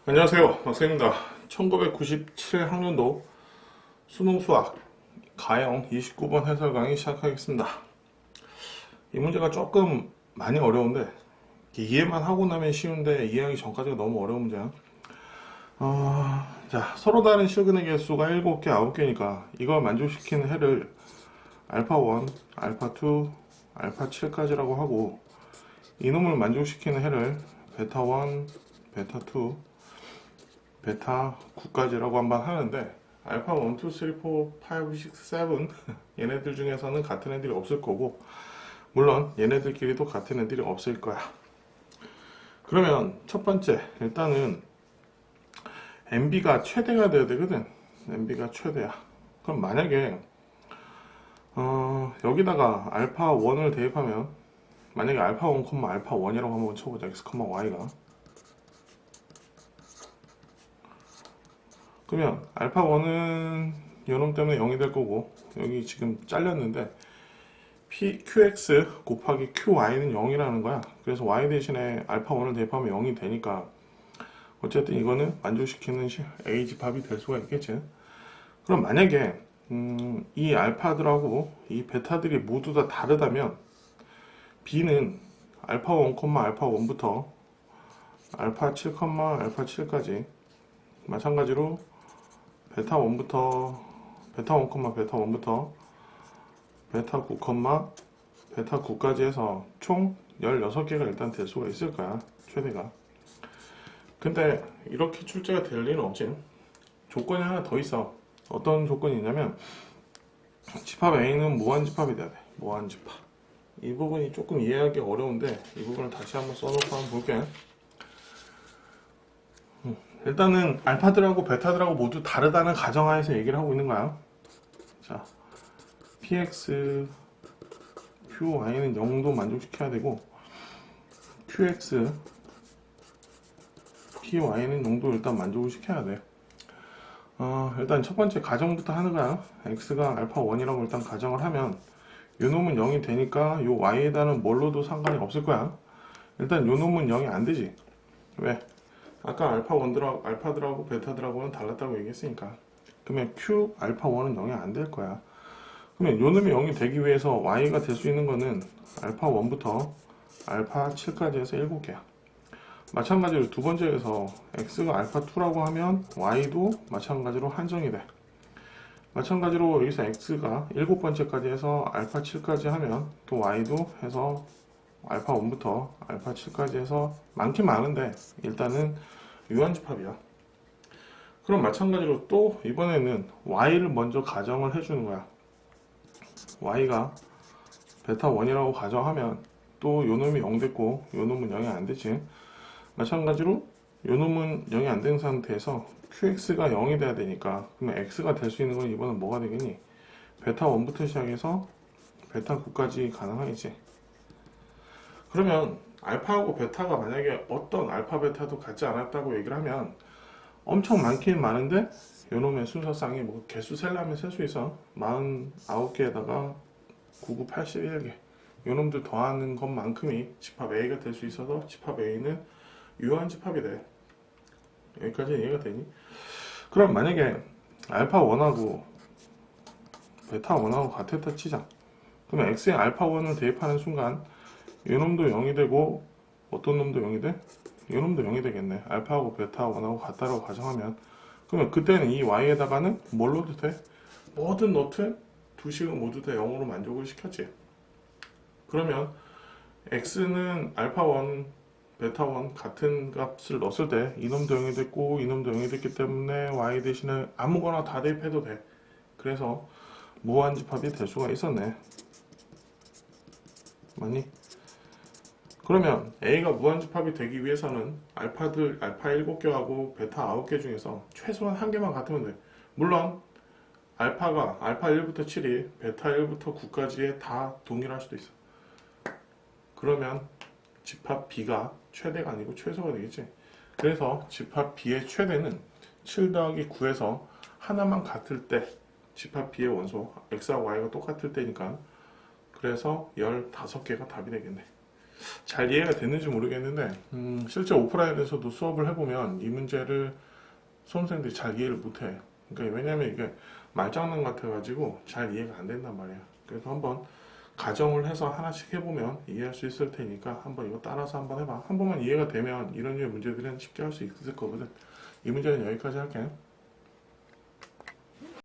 안녕하세요, 박사입니다. 1997 학년도 수능 수학 가형 29번 해설 강의 시작하겠습니다. 이 문제가 조금 많이 어려운데 이해만 하고 나면 쉬운데 이해하기 전까지가 너무 어려운 문제야. 자, 서로 다른 실근의 개수가 7개, 9개니까 이걸 만족시키는 해를 알파1, 알파2, 알파7까지라고 하고 이놈을 만족시키는 해를 베타1, 베타2, 베타 9까지라고 한번 하는데 알파 1, 2, 3, 4, 5, 6, 7 얘네들 중에서는 같은 애들이 없을 거고 물론 얘네들끼리도 같은 애들이 없을 거야. 그러면 첫 번째 일단은 MB가 최대가 돼야 되거든. MB가 최대야. 그럼 만약에 여기다가 알파 1을 대입하면 만약에 알파 1, 알파 1이라고 한번 쳐보자. x, y가 그러면 알파 1은 요놈 때문에 0이 될 거고 여기 지금 잘렸는데 QX 곱하기 QY는 0이라는 거야. 그래서 Y 대신에 알파 1을 대입하면 0이 되니까 어쨌든 이거는 만족시키는 A 집합이 될 수가 있겠지. 그럼 만약에 이 알파들하고 이 베타들이 모두 다 다르다면 B는 알파 1, 알파 1부터 알파 7, 알파 7까지 마찬가지로 베타 1부터 베타 1, 베타 1부터 베타 9, 베타 9까지 해서 총 16개가 일단 될 수가 있을 거야. 최대가. 근데 이렇게 출제가 될 리는 없지. 조건이 하나 더 있어. 어떤 조건이 있냐면 집합 A는 무한집합이 돼야 돼. 무한집합. 이 부분이 조금 이해하기 어려운데 이 부분을 다시 한번 써놓고 한번 볼게. 일단은 알파들하고 베타들하고 모두 다르다는 가정하에서 얘기를 하고 있는 거야. 자, px, qy는 0도 만족시켜야 되고 qx, py는 0도 일단 만족을 시켜야 돼. 일단 첫 번째 가정부터 하는 거야. x가 알파 1이라고 일단 가정을 하면 요 놈은 0이 되니까 요 y에다는 뭘로도 상관이 없을 거야. 일단 요 놈은 0이 안 되지. 왜? 아까 알파들하고 베타들하고는 달랐다고 얘기했으니까. 그러면 Q 알파 1은 0이 안 될 거야. 그러면 요 놈이 0이 되기 위해서 Y가 될 수 있는 거는 알파 1부터 알파 7까지 해서 7개야. 마찬가지로 두 번째에서 X가 알파 2라고 하면 Y도 마찬가지로 한정이 돼. 마찬가지로 여기서 X가 7번째까지 해서 알파 7까지 하면 또 Y도 해서 알파 1부터 알파 7까지 해서 많긴 많은데 일단은 유한집합이야. 그럼 마찬가지로 또 이번에는 y를 먼저 가정을 해주는 거야. y가 베타 1이라고 가정하면 또 요놈이 0 됐고 요놈은 0이 안 되지. 마찬가지로 요놈은 0이 안 된 상태에서 qx가 0이 돼야 되니까 그러면 x가 될 수 있는 건 이번엔 뭐가 되겠니? 베타 1부터 시작해서 베타 9까지 가능하겠지. 그러면 알파하고 베타가 만약에 어떤 알파 베타도 같지 않았다고 얘기를 하면 엄청 많긴 많은데 요놈의 순서상이 뭐 개수 셀라면 셀 수 있어. 49개에다가 99, 81개 요놈들 더하는 것만큼이 집합 A가 될 수 있어서 집합 A는 유한 집합이 돼. 여기까지 이해가 되니? 그럼 만약에 알파 1하고 베타 1하고 같았다 치자. 그러면 X에 알파 1을 대입하는 순간 요놈도 0이 되고 어떤 놈도 0이 돼? 요놈도 0이 되겠네. 알파하고 베타 1하고 같다라고 가정하면 그러면 그때는 이 y에다가는 뭘 넣어도 돼? 뭐든 넣든 두 식은 모두 다 0으로 만족을 시켰지. 그러면 x는 알파 1, 베타 1 같은 값을 넣었을 때 이놈도 0이 됐고 이놈도 0이 됐기 때문에 y 대신에 아무거나 다 대입해도 돼. 그래서 무한집합이 될 수가 있었네. 맞니? 그러면 A가 무한집합이 되기 위해서는 알파 7개하고 베타 9개 중에서 최소한 한 개만 같으면 돼. 물론 알파 1부터 7이 베타 1부터 9까지에 다 동일할 수도 있어. 그러면 집합 B가 최대가 아니고 최소가 되겠지. 그래서 집합 B의 최대는 7 더하기 9에서 하나만 같을 때 집합 B의 원소 X와 Y가 똑같을 때니까 그래서 15개가 답이 되겠네. 잘 이해가 됐는지 모르겠는데 실제 오프라인에서도 수업을 해보면 이 문제를 수험생들이 잘 이해를 못해요. 그러니까 왜냐면 이게 말장난 같아가지고 잘 이해가 안 된단 말이야. 그래서 한번 가정을 해서 하나씩 해보면 이해할 수 있을 테니까 한번 이거 따라서 한번 해봐. 한 번만 이해가 되면 이런 류의 문제들은 쉽게 할 수 있을 거거든. 이 문제는 여기까지 할게.